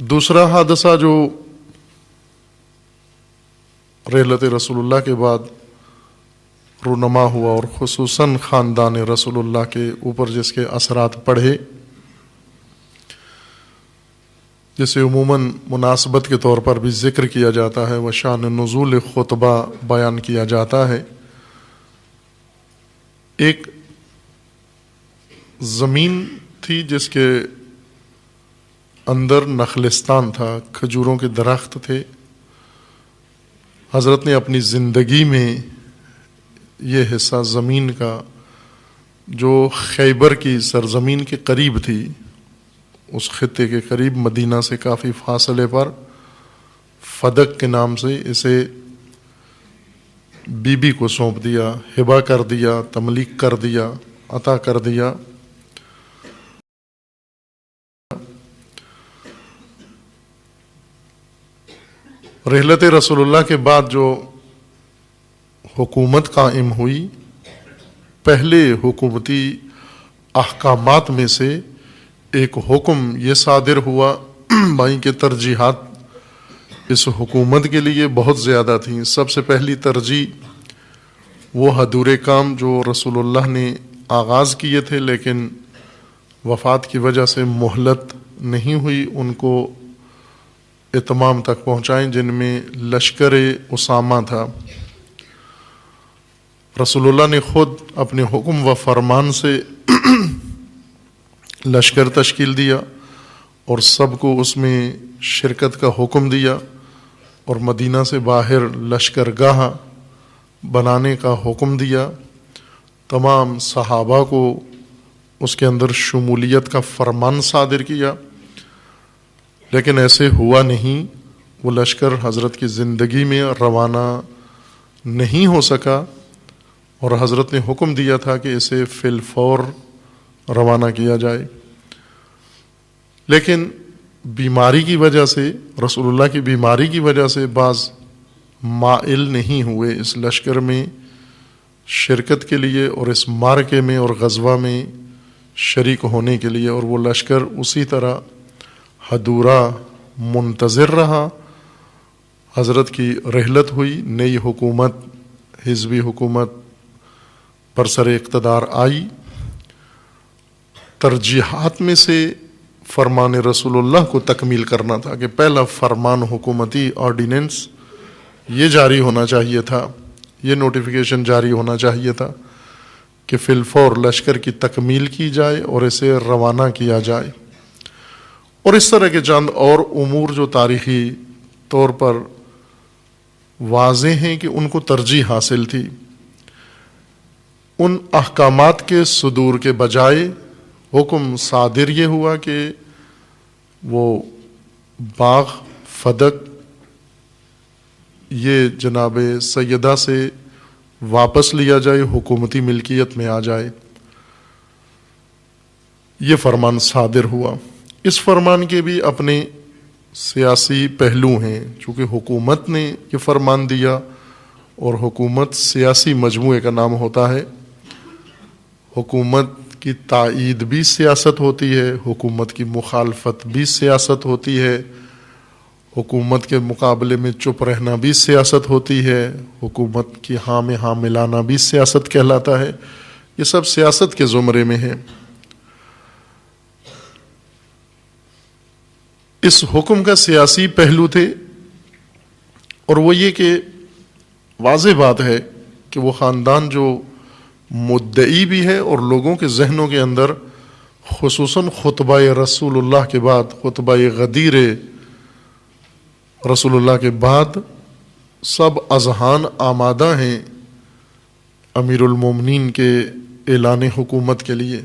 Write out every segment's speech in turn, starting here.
دوسرا حادثہ جو رحلت رسول اللہ کے بعد رونما ہوا اور خصوصاً خاندان رسول اللہ کے اوپر جس کے اثرات پڑے، جسے عموماً مناسبت کے طور پر بھی ذکر کیا جاتا ہے و شان نزول خطبہ بیان کیا جاتا ہے، ایک زمین تھی جس کے اندر نخلستان تھا، کھجوروں کے درخت تھے۔ حضرت نے اپنی زندگی میں یہ حصہ زمین کا جو خیبر کی سرزمین کے قریب تھی، اس خطے کے قریب مدینہ سے کافی فاصلے پر فدق کے نام سے اسے بی بی کو سونپ دیا، ہبہ کر دیا، تملیک کر دیا، عطا کر دیا۔ رحلت رسول اللہ کے بعد جو حکومت قائم ہوئی، پہلے حکومتی احکامات میں سے ایک حکم یہ صادر ہوا، بھائی کہ ترجیحات اس حکومت کے لیے بہت زیادہ تھیں۔ سب سے پہلی ترجیح وہ ادھورے کام جو رسول اللہ نے آغاز کیے تھے لیکن وفات کی وجہ سے مہلت نہیں ہوئی، ان کو اتمام تک پہنچائیں، جن میں لشکر اسامہ تھا۔ رسول اللہ نے خود اپنے حکم و فرمان سے لشکر تشکیل دیا اور سب کو اس میں شرکت کا حکم دیا، اور مدینہ سے باہر لشکرگاہ بنانے کا حکم دیا، تمام صحابہ کو اس کے اندر شمولیت کا فرمان صادر کیا۔ لیکن ایسے ہوا نہیں، وہ لشکر حضرت کی زندگی میں روانہ نہیں ہو سکا، اور حضرت نے حکم دیا تھا کہ اسے فی الفور روانہ کیا جائے۔ لیکن بیماری کی وجہ سے، رسول اللہ کی بیماری کی وجہ سے بعض مائل نہیں ہوئے اس لشکر میں شرکت کے لیے اور اس معرکے میں اور غزوہ میں شریک ہونے کے لیے، اور وہ لشکر اسی طرح ادھورا منتظر رہا۔ حضرت کی رحلت ہوئی، نئی حکومت، حزبی حکومت برسر اقتدار آئی۔ ترجیحات میں سے فرمان رسول اللہ کو تکمیل کرنا تھا کہ پہلا فرمان حکومتی آرڈیننس یہ جاری ہونا چاہیے تھا، یہ نوٹیفیکیشن جاری ہونا چاہیے تھا کہ فی الفور لشکر کی تکمیل کی جائے اور اسے روانہ کیا جائے۔ اور اس طرح کے چند اور امور جو تاریخی طور پر واضح ہیں کہ ان کو ترجیح حاصل تھی، ان احکامات کے صدور کے بجائے حکم صادر یہ ہوا کہ وہ باغ فدق یہ جناب سیدہ سے واپس لیا جائے، حکومتی ملکیت میں آ جائے۔ یہ فرمان صادر ہوا۔ اس فرمان کے بھی اپنے سیاسی پہلو ہیں، چونکہ حکومت نے یہ فرمان دیا اور حکومت سیاسی مجموعے کا نام ہوتا ہے۔ حکومت کی تائید بھی سیاست ہوتی ہے، حکومت کی مخالفت بھی سیاست ہوتی ہے، حکومت کے مقابلے میں چپ رہنا بھی سیاست ہوتی ہے، حکومت کی ہاں میں ہاں ملانا بھی سیاست کہلاتا ہے۔ یہ سب سیاست کے زمرے میں ہے۔ اس حکم کا سیاسی پہلو تھے، اور وہ یہ کہ واضح بات ہے کہ وہ خاندان جو مدعی بھی ہے اور لوگوں کے ذہنوں کے اندر خصوصاً خطبہ رسول اللہ کے بعد، خطبہ غدیر رسول اللہ کے بعد سب اذہان آمادہ ہیں امیر المومنین کے اعلان حکومت کے لیے۔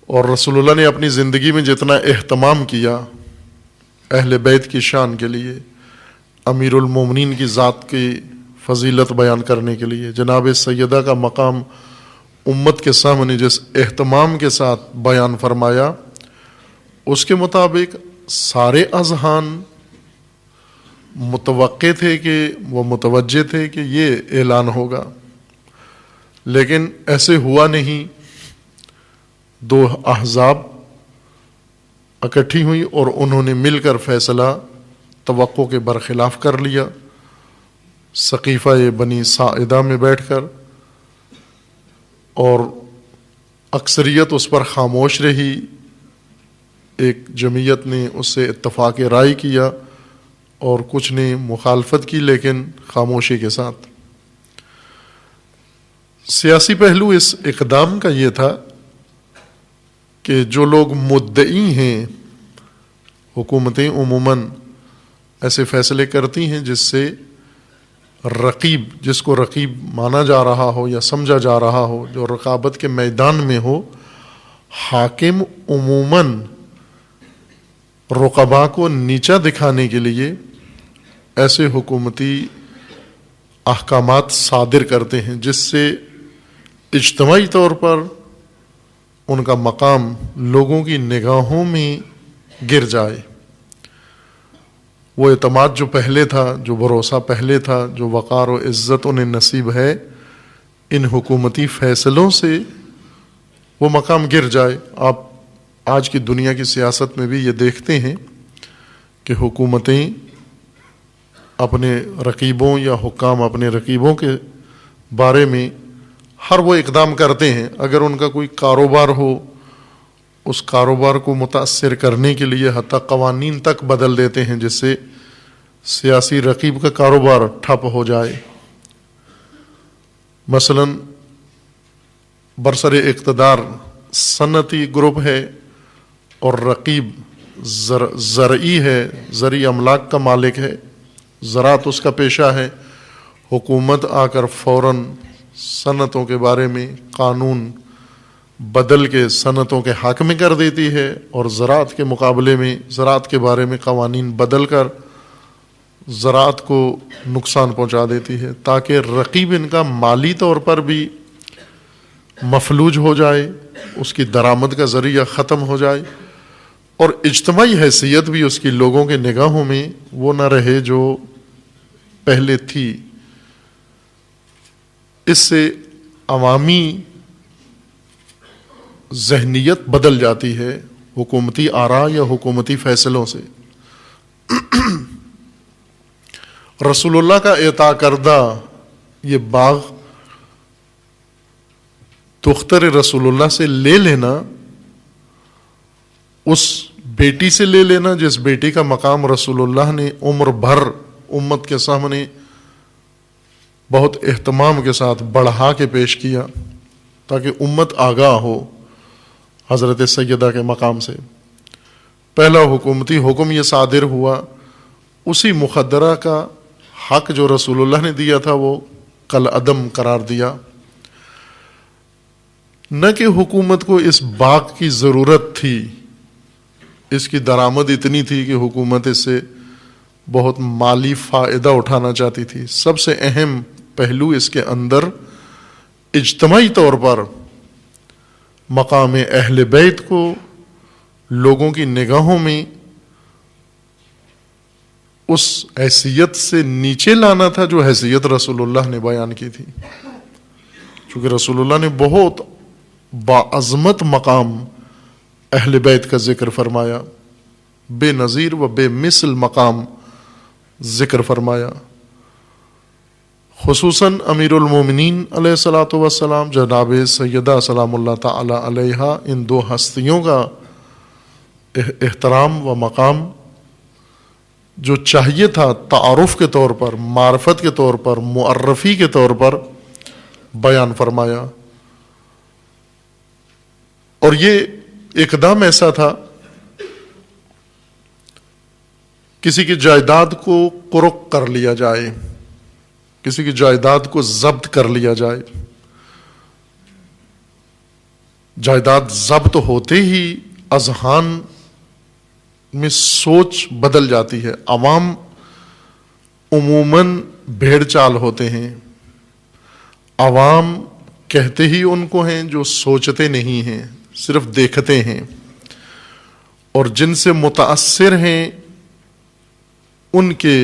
اور رسول اللہ نے اپنی زندگی میں جتنا اہتمام کیا اہل بیت کی شان کے لیے، امیر المومنین کی ذات کی فضیلت بیان کرنے کے لیے، جناب سیدہ کا مقام امت کے سامنے جس اہتمام کے ساتھ بیان فرمایا، اس کے مطابق سارے اذہان متوقع تھے کہ وہ متوجہ تھے کہ یہ اعلان ہوگا، لیکن ایسے ہوا نہیں۔ دو احزاب اکٹھی ہوئیں اور انہوں نے مل کر فیصلہ توقع کے برخلاف کر لیا. سقیفہ بنی ساعدہ میں بیٹھ کر، اور اکثریت اس پر خاموش رہی. ایک جمعیت نے اس سے اتفاق رائے کیا اور کچھ نے مخالفت کی، لیکن خاموشی کے ساتھ. سیاسی پہلو اس اقدام کا یہ تھا کہ جو لوگ مدعی ہیں، حکومتیں عموماً ایسے فیصلے کرتی ہیں جس سے رقیب، جس کو رقیب مانا جا رہا ہو یا سمجھا جا رہا ہو، جو رقابت کے میدان میں ہو، حاکم عموماً رقبا کو نیچا دکھانے کے لیے ایسے حکومتی احکامات صادر کرتے ہیں جس سے اجتماعی طور پر ان کا مقام لوگوں کی نگاہوں میں گر جائے. وہ اعتماد جو پہلے تھا، جو بھروسہ پہلے تھا، جو وقار و عزت انہیں نصیب ہے، ان حکومتی فیصلوں سے وہ مقام گر جائے. آپ آج کی دنیا کی سیاست میں بھی یہ دیکھتے ہیں کہ حکومتیں اپنے رقیبوں یا حکام اپنے رقیبوں کے بارے میں ہر وہ اقدام کرتے ہیں. اگر ان کا کوئی کاروبار ہو، اس کاروبار کو متاثر کرنے کے لیے حتیٰ قوانین تک بدل دیتے ہیں جس سے سیاسی رقیب کا کاروبار ٹھپ ہو جائے. مثلا برسر اقتدار صنعتی گروپ ہے اور رقیب زرعی ہے، زرعی املاک کا مالک ہے، زراعت اس کا پیشہ ہے. حکومت آ کر فوراً صنعتوں کے بارے میں قانون بدل کے صنعتوں کے حق میں کر دیتی ہے، اور زراعت کے مقابلے میں زراعت کے بارے میں قوانین بدل کر زراعت کو نقصان پہنچا دیتی ہے، تاکہ رقیب ان کا مالی طور پر بھی مفلوج ہو جائے، اس کی درآمد کا ذریعہ ختم ہو جائے، اور اجتماعی حیثیت بھی اس کی لوگوں کے نگاہوں میں وہ نہ رہے جو پہلے تھی. اس سے عوامی ذہنیت بدل جاتی ہے حکومتی آراء یا حکومتی فیصلوں سے. رسول اللہ کا عطا کردہ یہ باغ دختر رسول اللہ سے لے لینا، اس بیٹی سے لے لینا جس بیٹی کا مقام رسول اللہ نے عمر بھر امت کے سامنے بہت اہتمام کے ساتھ بڑھا کے پیش کیا تاکہ امت آگاہ ہو حضرت سیدہ کے مقام سے. پہلا حکومتی حکم یہ صادر ہوا، اسی مخدرہ کا حق جو رسول اللہ نے دیا تھا وہ کل عدم قرار دیا. نہ کہ حکومت کو اس باغ کی ضرورت تھی، اس کی درآمد اتنی تھی کہ حکومت اس سے بہت مالی فائدہ اٹھانا چاہتی تھی. سب سے اہم پہلو اس کے اندر اجتماعی طور پر مقام اہل بیت کو لوگوں کی نگاہوں میں اس حیثیت سے نیچے لانا تھا جو حیثیت رسول اللہ نے بیان کی تھی. چونکہ رسول اللہ نے بہت باعظمت مقام اہل بیت کا ذکر فرمایا، بے نظیر و بے مثل مقام ذکر فرمایا. خصوصاً امیر المومنین علیہ الصلاۃ والسلام جناب سیدہ سلام اللہ تعالی علیہا، ان دو ہستیوں کا احترام و مقام جو چاہیے تھا تعارف کے طور پر، معرفت کے طور پر، معرفی کے طور پر بیان فرمایا. اور یہ اقدام ایسا تھا کسی کی جائیداد کو قرق کر لیا جائے، کسی کی جائیداد کو ضبط کر لیا جائے. جائیداد ضبط ہوتے ہی اذہان میں سوچ بدل جاتی ہے. عوام عموماً بھیڑ چال ہوتے ہیں، عوام کہتے ہی ان کو ہیں جو سوچتے نہیں ہیں، صرف دیکھتے ہیں، اور جن سے متاثر ہیں ان کے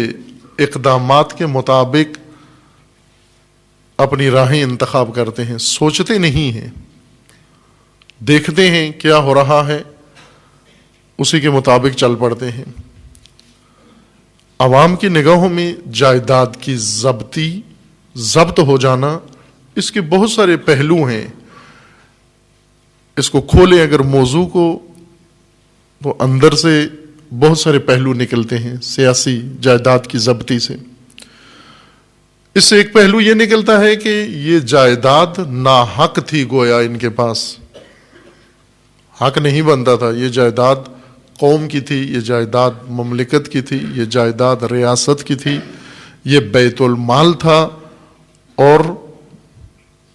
اقدامات کے مطابق اپنی راہیں انتخاب کرتے ہیں، سوچتے نہیں ہیں. دیکھتے ہیں کیا ہو رہا ہے اسی کے مطابق چل پڑتے ہیں۔ عوام کی نگاہوں میں جائیداد کی ضبط ہو جانا، اس کے بہت سارے پہلو ہیں۔ اس کو کھولیں اگر موضوع کو، تو اندر سے بہت سارے پہلو نکلتے ہیں سیاسی جائیداد کی ضبطی سے۔ اس سے ایک پہلو یہ نکلتا ہے کہ یہ جائیداد ناحق تھی، گویا ان کے پاس حق نہیں بنتا تھا۔ یہ جائیداد قوم کی تھی، یہ جائیداد مملکت کی تھی، یہ جائیداد ریاست کی تھی، یہ بیت المال تھا، اور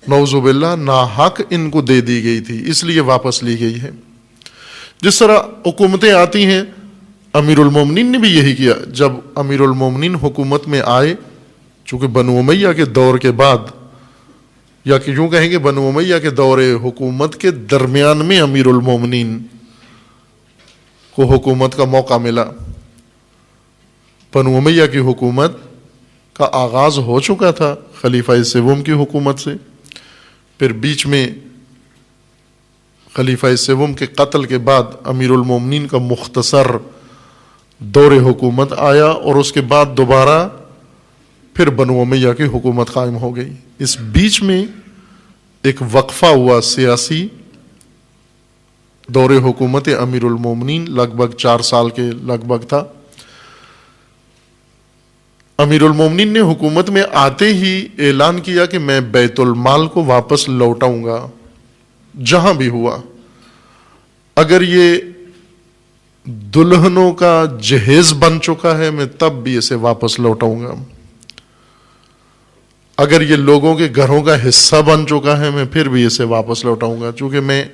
نعوذ باللہ ناحق ان کو دے دی گئی تھی، اس لیے واپس لی گئی ہے۔ جس طرح حکومتیں آتی ہیں، امیر المومنین نے بھی یہی کیا۔ جب امیر المومنین حکومت میں آئے، چونکہ بنو امیہ کے دور کے بعد، یا کہ یوں کہیں کہ بنو امیہ کے دور حکومت کے درمیان میں امیر المومنین کو حکومت کا موقع ملا۔ بنو امیہ کی حکومت کا آغاز ہو چکا تھا خلیفہ سوم کی حکومت سے، پھر بیچ میں خلیفہ سوم کے قتل کے بعد امیر المومنین کا مختصر دور حکومت آیا، اور اس کے بعد دوبارہ پھر بنو امیہ کی حکومت قائم ہو گئی۔ اس بیچ میں ایک وقفہ ہوا سیاسی، دور حکومت امیر المومنین لگ بھگ 4 سال کے لگ بھگ تھا۔ امیر المومنین نے حکومت میں آتے ہی اعلان کیا کہ میں بیت المال کو واپس لوٹاؤں گا، جہاں بھی ہوا۔ اگر یہ دلہنوں کا جہیز بن چکا ہے، میں تب بھی اسے واپس لوٹاؤں گا۔ اگر یہ لوگوں کے گھروں کا حصہ بن چکا ہے، میں پھر بھی اسے واپس لوٹاؤں گا، چونکہ میں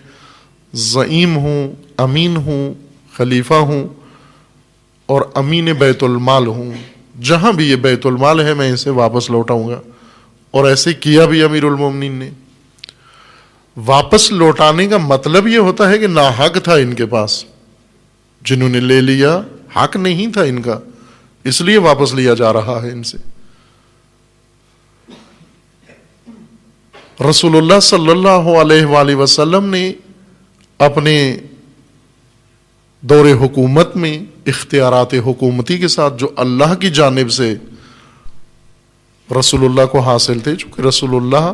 زعیم ہوں، امین ہوں، خلیفہ ہوں، اور امین بیت المال ہوں۔ جہاں بھی یہ بیت المال ہے، میں اسے واپس لوٹاؤں گا۔ اور ایسے کیا بھی امیر المومنین نے۔ واپس لوٹانے کا مطلب یہ ہوتا ہے کہ ناحق تھا ان کے پاس، جنہوں نے لے لیا حق نہیں تھا ان کا، اس لیے واپس لیا جا رہا ہے ان سے۔ رسول اللہ صلی اللہ علیہ وآلہ وسلم نے اپنے دور حکومت میں اختیارات حکومتی کے ساتھ جو اللہ کی جانب سے رسول اللہ کو حاصل تھے، چونکہ رسول اللہ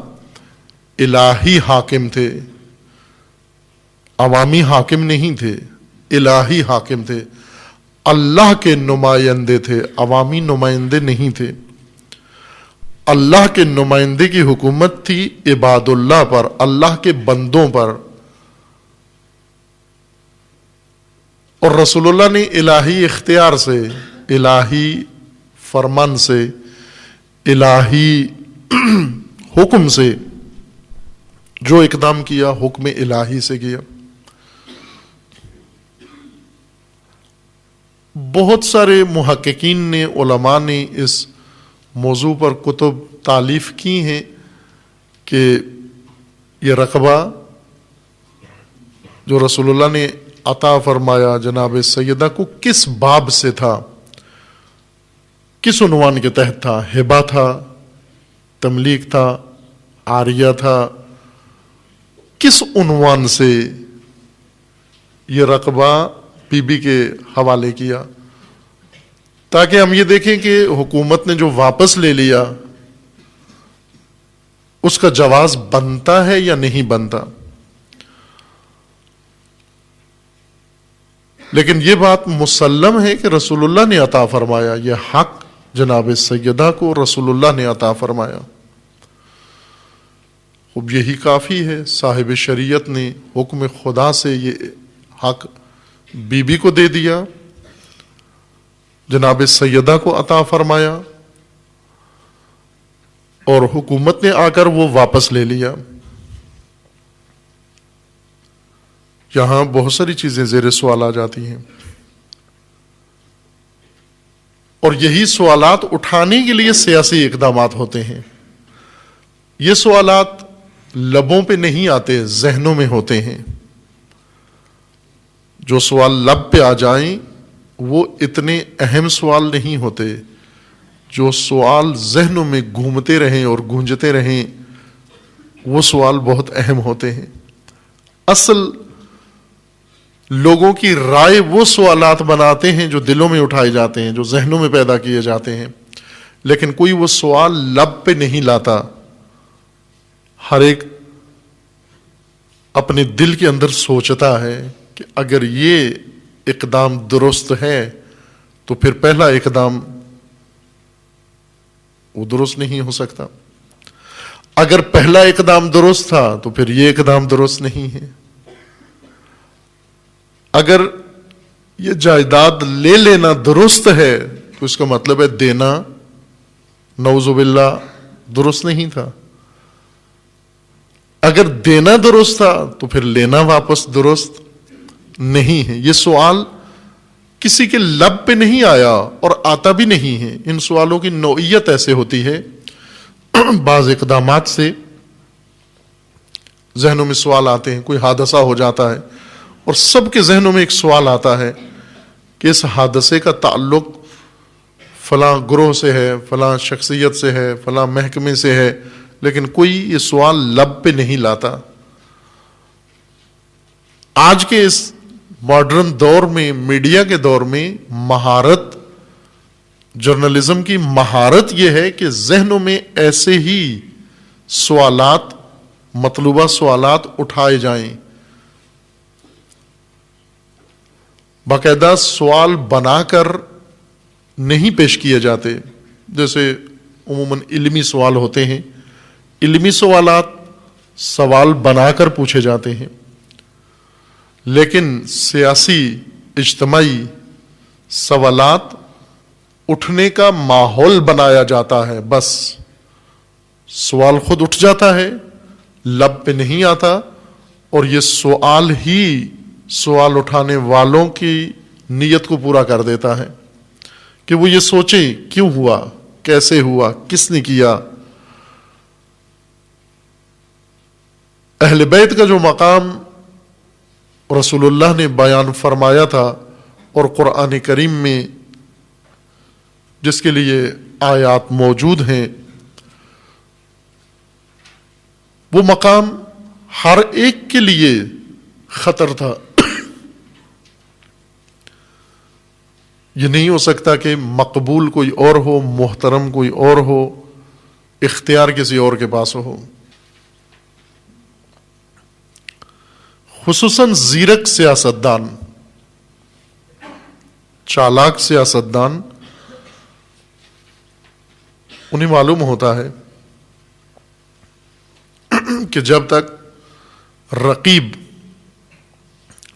الہی حاکم تھے، عوامی حاکم نہیں تھے، الہی حاکم تھے، اللہ کے نمائندے تھے، عوامی نمائندے نہیں تھے۔ اللہ کے نمائندے کی حکومت تھی عباد اللہ پر، اللہ کے بندوں پر، اور رسول اللہ نے الہی اختیار سے، الہی فرمان سے، الہی حکم سے جو اقدام کیا، حکم الہی سے کیا۔ بہت سارے محققین نے، علماء نے اس موضوع پر کتب تالیف کی ہیں کہ یہ رقبہ جو رسول اللہ نے عطا فرمایا جناب سیدہ کو کس باب سے تھا، کس عنوان کے تحت تھا؟ ہبہ تھا، تملیک تھا، عاریہ تھا، کس عنوان سے یہ رقبہ بی بی کے حوالے کیا، تاکہ ہم یہ دیکھیں کہ حکومت نے جو واپس لے لیا اس کا جواز بنتا ہے یا نہیں بنتا۔ لیکن یہ بات مسلم ہے کہ رسول اللہ نے عطا فرمایا، یہ حق جناب سیدہ کو رسول اللہ نے عطا فرمایا۔ اب یہی کافی ہے، صاحب شریعت نے حکم خدا سے یہ حق بی بی کو دے دیا، جناب سیدہ کو عطا فرمایا، اور حکومت نے آ کر وہ واپس لے لیا۔ یہاں بہت ساری چیزیں زیر سوال آ جاتی ہیں، اور یہی سوالات اٹھانے کے لیے سیاسی اقدامات ہوتے ہیں۔ یہ سوالات لبوں پہ نہیں آتے، ذہنوں میں ہوتے ہیں۔ جو سوال لب پہ آ جائیں وہ اتنے اہم سوال نہیں ہوتے، جو سوال ذہنوں میں گھومتے رہیں اور گونجتے رہیں وہ سوال بہت اہم ہوتے ہیں۔ اصل لوگوں کی رائے وہ سوالات بناتے ہیں جو دلوں میں اٹھائے جاتے ہیں، جو ذہنوں میں پیدا کیے جاتے ہیں، لیکن کوئی وہ سوال لب پہ نہیں لاتا. ہر ایک اپنے دل کے اندر سوچتا ہے کہ اگر یہ اقدام درست ہے تو پھر پہلا اقدام وہ درست نہیں ہو سکتا. اگر پہلا اقدام درست تھا تو پھر یہ اقدام درست نہیں ہے. اگر یہ جائیداد لے لینا درست ہے تو اس کا مطلب ہے دینا نعوذ باللہ درست نہیں تھا. اگر دینا درست تھا تو پھر لینا واپس درست نہیں ہے. یہ سوال کسی کے لب پہ نہیں آیا اور آتا بھی نہیں ہے. ان سوالوں کی نوعیت ایسے ہوتی ہے، بعض اقدامات سے ذہنوں میں سوال آتے ہیں، کوئی حادثہ ہو جاتا ہے اور سب کے ذہنوں میں ایک سوال آتا ہے کہ اس حادثے کا تعلق فلاں گروہ سے ہے، فلاں شخصیت سے ہے، فلاں محکمے سے ہے، لیکن کوئی یہ سوال لب پہ نہیں لاتا. آج کے اس ماڈرن دور میں، میڈیا کے دور میں، مہارت، جرنلزم کی مہارت یہ ہے کہ ذہنوں میں ایسے ہی سوالات، مطلوبہ سوالات اٹھائے جائیں. باقاعدہ سوال بنا کر نہیں پیش کیے جاتے. جیسے عموماً علمی سوال ہوتے ہیں، علمی سوالات سوال بنا کر پوچھے جاتے ہیں، لیکن سیاسی اجتماعی سوالات اٹھنے کا ماحول بنایا جاتا ہے. بس سوال خود اٹھ جاتا ہے، لب پہ نہیں آتا، اور یہ سوال ہی سوال اٹھانے والوں کی نیت کو پورا کر دیتا ہے کہ وہ یہ سوچیں کیوں ہوا، کیسے ہوا، کس نے کیا. اہل بیت کا جو مقام رسول اللہ نے بیان فرمایا تھا اور قرآن کریم میں جس کے لیے آیات موجود ہیں، وہ مقام ہر ایک کے لیے خطر تھا. یہ نہیں ہو سکتا کہ مقبول کوئی اور ہو، محترم کوئی اور ہو، اختیار کسی اور کے پاس ہو. خصوصاً زیرک سیاستدان، چالاک سیاستدان، انہیں معلوم ہوتا ہے کہ جب تک رقیب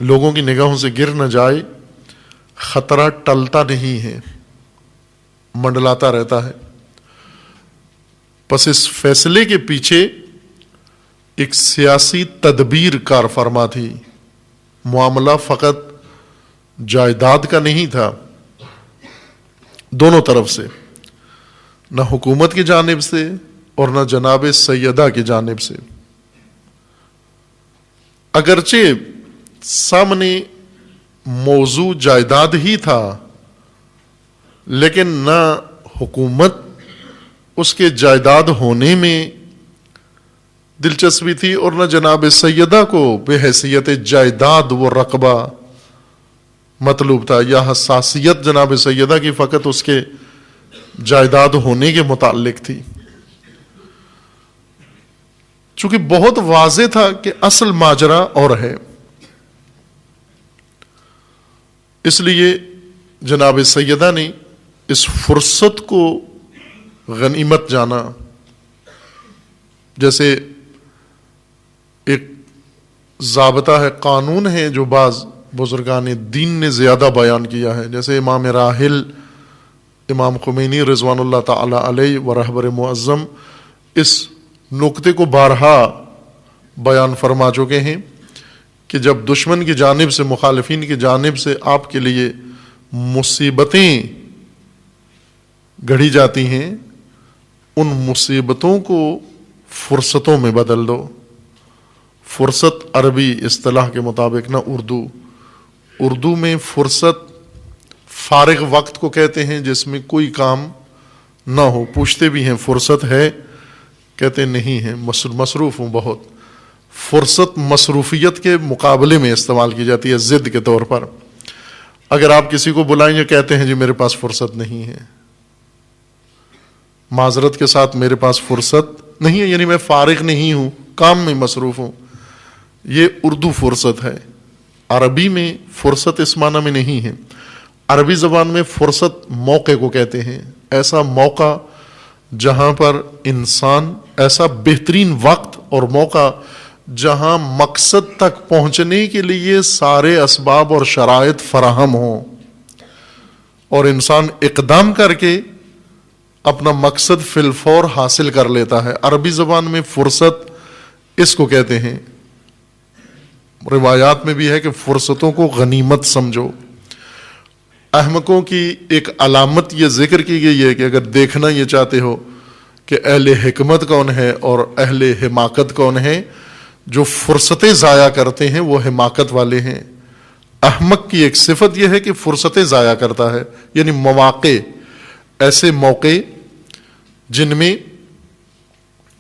لوگوں کی نگاہوں سے گر نہ جائے، خطرہ ٹلتا نہیں ہے، منڈلاتا رہتا ہے. پس اس فیصلے کے پیچھے ایک سیاسی تدبیر کار فرما تھی. معاملہ فقط جائیداد کا نہیں تھا، دونوں طرف سے، نہ حکومت کی جانب سے اور نہ جناب سیدہ کی جانب سے. اگرچہ سامنے موضوع جائیداد ہی تھا، لیکن نہ حکومت اس کے جائیداد ہونے میں دلچسپی تھی اور نہ جناب سیدہ کو بے حیثیت جائیداد وہ رقبہ مطلوب تھا یا حساسیت جناب سیدہ کی فقط اس کے جائیداد ہونے کے متعلق تھی. چونکہ بہت واضح تھا کہ اصل ماجرا اور ہے، اس لیے جناب سیدہ نے اس فرصت کو غنیمت جانا. جیسے ایک ضابطہ ہے، قانون ہے جو بعض بزرگان دین نے زیادہ بیان کیا ہے، جیسے امام راحل امام خمینی رضوان اللہ تعالی علیہ و رہبر معظم اس نقطے کو بارہا بیان فرما چکے ہیں کہ جب دشمن کی جانب سے، مخالفین کی جانب سے آپ کے لیے مصیبتیں گھڑی جاتی ہیں، ان مصیبتوں کو فرصتوں میں بدل دو. فرصت عربی اصطلاح کے مطابق، نہ اردو میں فرصت فارغ وقت کو کہتے ہیں جس میں کوئی کام نہ ہو. پوچھتے بھی ہیں فرصت ہے، کہتے نہیں ہیں، مصروف ہوں بہت. فرصت مصروفیت کے مقابلے میں استعمال کی جاتی ہے ضد کے طور پر. اگر آپ کسی کو بلائیں گے کہتے ہیں جی میرے پاس فرصت نہیں ہے, معذرت کے ساتھ میرے پاس فرصت نہیں ہے, یعنی میں فارغ نہیں ہوں, کام میں مصروف ہوں. یہ اردو فرصت ہے, عربی میں فرصت اس معنی میں نہیں ہے. عربی زبان میں فرصت موقع کو کہتے ہیں, ایسا موقع جہاں پر انسان, ایسا بہترین وقت اور موقع جہاں مقصد تک پہنچنے کے لیے سارے اسباب اور شرائط فراہم ہوں اور انسان اقدام کر کے اپنا مقصد فی الفور حاصل کر لیتا ہے. عربی زبان میں فرصت اس کو کہتے ہیں. روایات میں بھی ہے کہ فرصتوں کو غنیمت سمجھو. احمقوں کی ایک علامت یہ ذکر کی گئی ہے کہ اگر دیکھنا یہ چاہتے ہو کہ اہل حکمت کون ہے اور اہل حماقت کون ہے, جو فرصتیں ضائع کرتے ہیں وہ حماقت والے ہیں. احمق کی ایک صفت یہ ہے کہ فرصتیں ضائع کرتا ہے, یعنی مواقع, ایسے موقع جن میں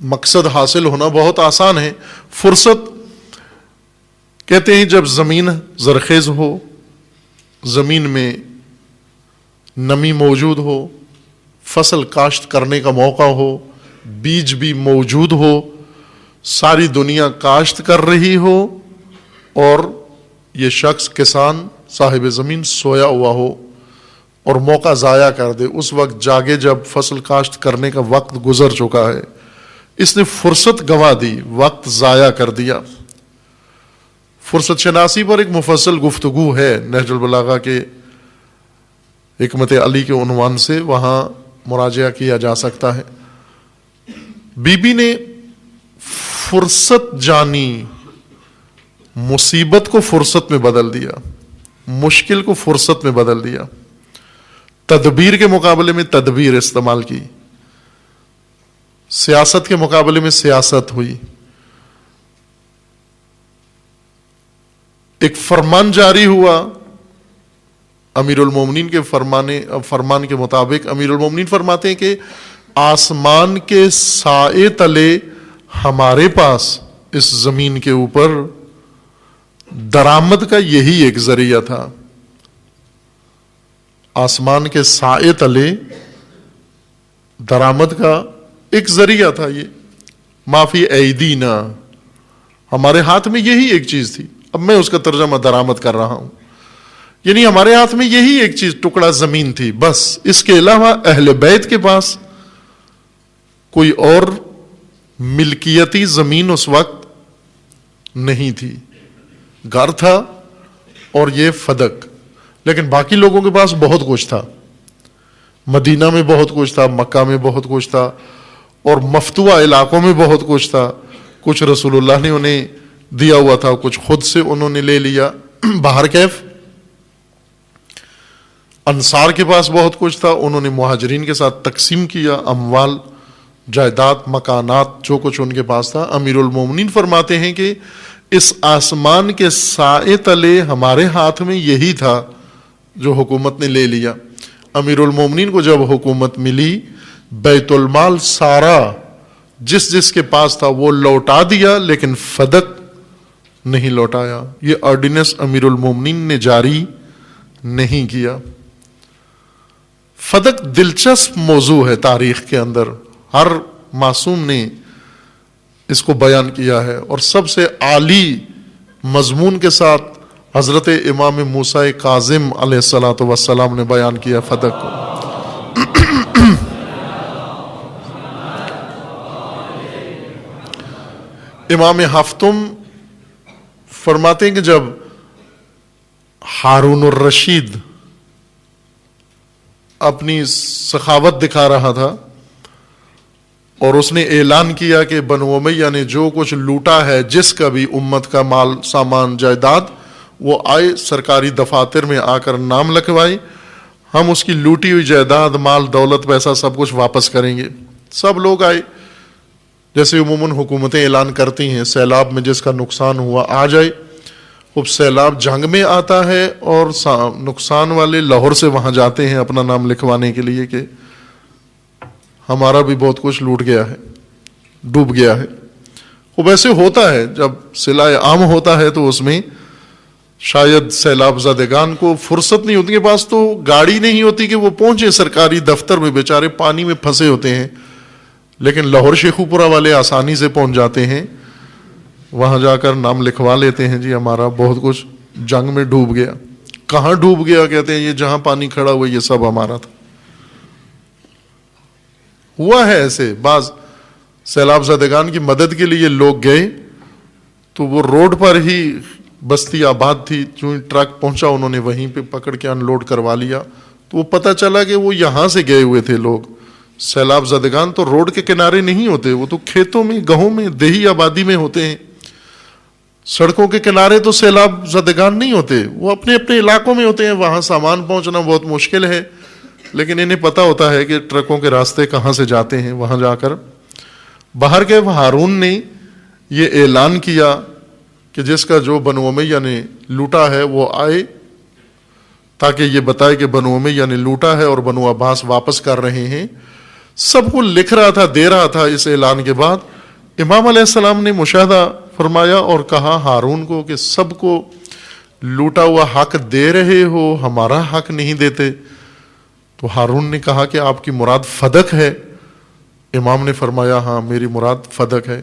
مقصد حاصل ہونا بہت آسان ہے. فرصت کہتے ہیں جب زمین زرخیز ہو, زمین میں نمی موجود ہو, فصل کاشت کرنے کا موقع ہو, بیج بھی موجود ہو, ساری دنیا کاشت کر رہی ہو اور یہ شخص کسان صاحب زمین سویا ہوا ہو اور موقع ضائع کر دے. اس وقت جاگے جب فصل کاشت کرنے کا وقت گزر چکا ہے, اس نے فرصت گنوا دی, وقت ضائع کر دیا. فرصت شناسی پر ایک مفصل گفتگو ہے نہج البلاغہ کے حکمت علی کے عنوان سے, وہاں مراجعہ کیا جا سکتا ہے. بی بی نے فرصت جانی, مصیبت کو فرصت میں بدل دیا, مشکل کو فرصت میں بدل دیا, تدبیر کے مقابلے میں تدبیر استعمال کی, سیاست کے مقابلے میں سیاست ہوئی. ایک فرمان جاری ہوا امیر المومنین کے فرمان کے مطابق. امیر المومنین فرماتے ہیں کہ آسمان کے سائے تلے ہمارے پاس اس زمین کے اوپر درآمد کا یہی ایک ذریعہ تھا. آسمان کے سائے تلے درآمد کا ایک ذریعہ تھا. یہ معافی ایدینا, ہمارے ہاتھ میں یہی ایک چیز تھی. اب میں اس کا ترجمہ درآمد کر رہا ہوں, یعنی ہمارے ہاتھ میں یہی ایک چیز, ٹکڑا زمین تھی بس. اس کے علاوہ اہل بیت کے پاس کوئی اور ملکیتی زمین اس وقت نہیں تھی. گھر تھا اور یہ فدق, لیکن باقی لوگوں کے پاس بہت کچھ تھا. مدینہ میں بہت کچھ تھا, مکہ میں بہت کچھ تھا, اور مفتوحہ علاقوں میں بہت کچھ تھا. کچھ رسول اللہ نے انہیں دیا ہوا تھا, کچھ خود سے انہوں نے لے لیا. باہر کیف انصار کے پاس بہت کچھ تھا, انہوں نے مہاجرین کے ساتھ تقسیم کیا, اموال, جائیداد, مکانات, جو کچھ ان کے پاس تھا. امیر المومنین فرماتے ہیں کہ اس آسمان کے سائے تلے ہمارے ہاتھ میں یہی تھا جو حکومت نے لے لیا. امیر المومنین کو جب حکومت ملی, بیت المال سارا جس جس کے پاس تھا وہ لوٹا دیا, لیکن فدق نہیں لوٹایا. یہ آرڈیننس امیر المومنین نے جاری نہیں کیا. فدق دلچسپ موضوع ہے تاریخ کے اندر, ہر معصوم نے اس کو بیان کیا ہے, اور سب سے عالی مضمون کے ساتھ حضرت امام موسیٰ کاظم علیہ الصلاۃ والسلام نے بیان کیا فدق کو. امام ہفتم فرماتے ہیں کہ جب ہارون الرشید اپنی سخاوت دکھا رہا تھا اور اس نے اعلان کیا کہ بنو امیہ نے جو کچھ لوٹا ہے, جس کا بھی امت کا مال, سامان, جائیداد, وہ آئے سرکاری دفاتر میں آ کر نام لکھوائے, ہم اس کی لوٹی ہوئی جائیداد, مال, دولت, پیسہ سب کچھ واپس کریں گے. سب لوگ آئے, جیسے عموماً حکومتیں اعلان کرتی ہیں سیلاب میں جس کا نقصان ہوا آ جائے. اب سیلاب جنگ میں آتا ہے اور نقصان والے لاہور سے وہاں جاتے ہیں اپنا نام لکھوانے کے لیے کہ ہمارا بھی بہت کچھ لوٹ گیا ہے, ڈوب گیا ہے. وہ ویسے ہوتا ہے، جب صلہ عام ہوتا ہے تو اس میں شاید سیلاب زدگان کو فرصت نہیں ہوتی، کے پاس تو گاڑی نہیں ہوتی کہ وہ پہنچے سرکاری دفتر میں، بیچارے پانی میں پھنسے ہوتے ہیں، لیکن لاہور شیخو پورہ والے آسانی سے پہنچ جاتے ہیں، وہاں جا کر نام لکھوا لیتے ہیں، جی ہمارا بہت کچھ جنگ میں ڈوب گیا۔ کہاں ڈوب گیا؟ کہتے ہیں یہ جہاں پانی کھڑا ہوا یہ سب ہمارا تھا۔ ہوا ہے ایسے، بعض سیلاب زدگان کی مدد کے لیے لوگ گئے تو وہ روڈ پر ہی بستی آباد تھی، جو ٹرک پہنچا انہوں نے وہیں پہ پکڑ کے ان لوڈ کروا لیا، تو وہ پتہ چلا کہ وہ یہاں سے گئے ہوئے تھے لوگ۔ سیلاب زدگان تو روڈ کے کنارے نہیں ہوتے، وہ تو کھیتوں میں، گاؤں میں، دیہی آبادی میں ہوتے ہیں۔ سڑکوں کے کنارے تو سیلاب زدگان نہیں ہوتے، وہ اپنے اپنے علاقوں میں ہوتے ہیں، وہاں سامان پہنچنا بہت مشکل ہے، لیکن انہیں پتہ ہوتا ہے کہ ٹرکوں کے راستے کہاں سے جاتے ہیں۔ وہاں جا کر باہر کے ہارون نے یہ اعلان کیا کہ جس کا جو بنو امیہ نے لوٹا ہے وہ آئے، تاکہ یہ بتائے کہ بنو امیہ نے لوٹا ہے اور بنو عباس واپس کر رہے ہیں۔ سب کو لکھ رہا تھا، دے رہا تھا۔ اس اعلان کے بعد امام علیہ السلام نے مشاہدہ فرمایا اور کہا ہارون کو کہ سب کو لوٹا ہوا حق دے رہے ہو، ہمارا حق نہیں دیتے۔ تو ہارون نے کہا کہ آپ کی مراد فدق ہے؟ امام نے فرمایا ہاں میری مراد فدق ہے۔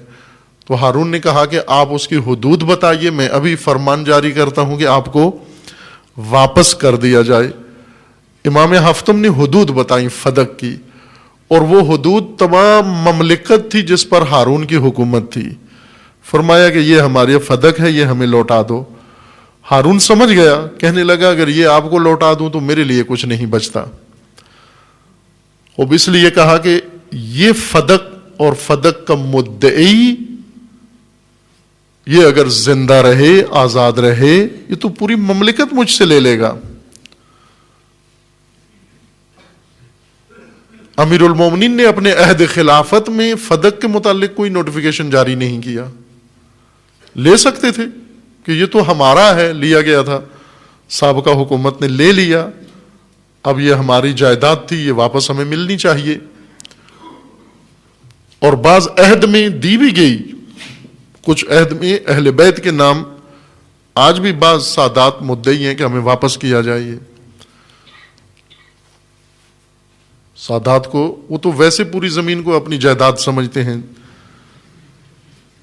تو ہارون نے کہا کہ آپ اس کی حدود بتائیے، میں ابھی فرمان جاری کرتا ہوں کہ آپ کو واپس کر دیا جائے۔ امام ہفتم نے حدود بتائیں فدق کی، اور وہ حدود تمام مملکت تھی جس پر ہارون کی حکومت تھی۔ فرمایا کہ یہ ہماری فدق ہے، یہ ہمیں لوٹا دو۔ ہارون سمجھ گیا، کہنے لگا اگر یہ آپ کو لوٹا دوں تو میرے لیے کچھ نہیں بچتا۔ اب اس لیے کہا کہ یہ فدق اور فدق کا مدعی یہ اگر زندہ رہے، آزاد رہے، یہ تو پوری مملکت مجھ سے لے لے گا۔ امیر المومنین نے اپنے عہد خلافت میں فدق کے متعلق کوئی نوٹیفیکیشن جاری نہیں کیا۔ لے سکتے تھے کہ یہ تو ہمارا ہے، لیا گیا تھا، سابقہ حکومت نے لے لیا، اب یہ ہماری جائیداد تھی، یہ واپس ہمیں ملنی چاہیے۔ اور بعض عہد میں دی بھی گئی، کچھ عہد میں اہل بیت کے نام آج بھی بعض سادات مدعی ہیں کہ ہمیں واپس کیا جائے۔ سادات کو وہ تو ویسے پوری زمین کو اپنی جائیداد سمجھتے ہیں،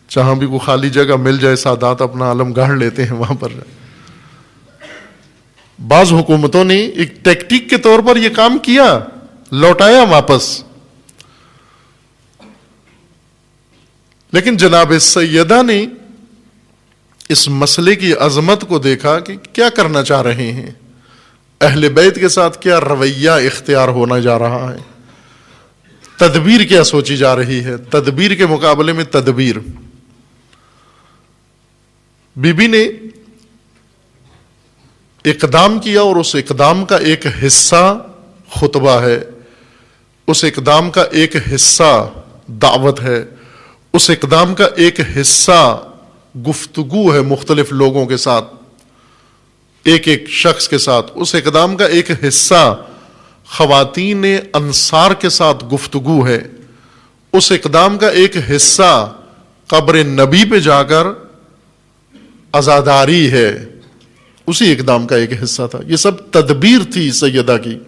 جہاں بھی کوئی خالی جگہ مل جائے سادات اپنا عالم گاڑ لیتے ہیں وہاں پر۔ بعض حکومتوں نے ایک ٹیکٹیک کے طور پر یہ کام کیا، لوٹایا واپس، لیکن جناب سیدہ نے اس مسئلے کی عظمت کو دیکھا کہ کیا کرنا چاہ رہے ہیں، اہل بیت کے ساتھ کیا رویہ اختیار ہونا جا رہا ہے، تدبیر کیا سوچی جا رہی ہے، تدبیر کے مقابلے میں تدبیر۔ بی بی نے اقدام کیا اور اس اقدام کا ایک حصہ خطبہ ہے، اس اقدام کا ایک حصہ دعوت ہے، اس اقدام کا ایک حصہ گفتگو ہے مختلف لوگوں کے ساتھ، ایک ایک شخص کے ساتھ۔ اس اقدام کا ایک حصہ خواتین انصار کے ساتھ گفتگو ہے، اس اقدام کا ایک حصہ قبر نبی پہ جا کر عزاداری ہے، اسی اقدام کا ایک حصہ تھا۔ یہ سب تدبیر تھی سیدہ کی،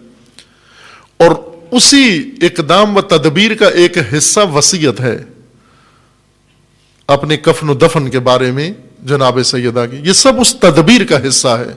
اور اسی اقدام و تدبیر کا ایک حصہ وصیت ہے اپنے کفن و دفن کے بارے میں جناب سیدہ کی۔ یہ سب اس تدبیر کا حصہ ہے۔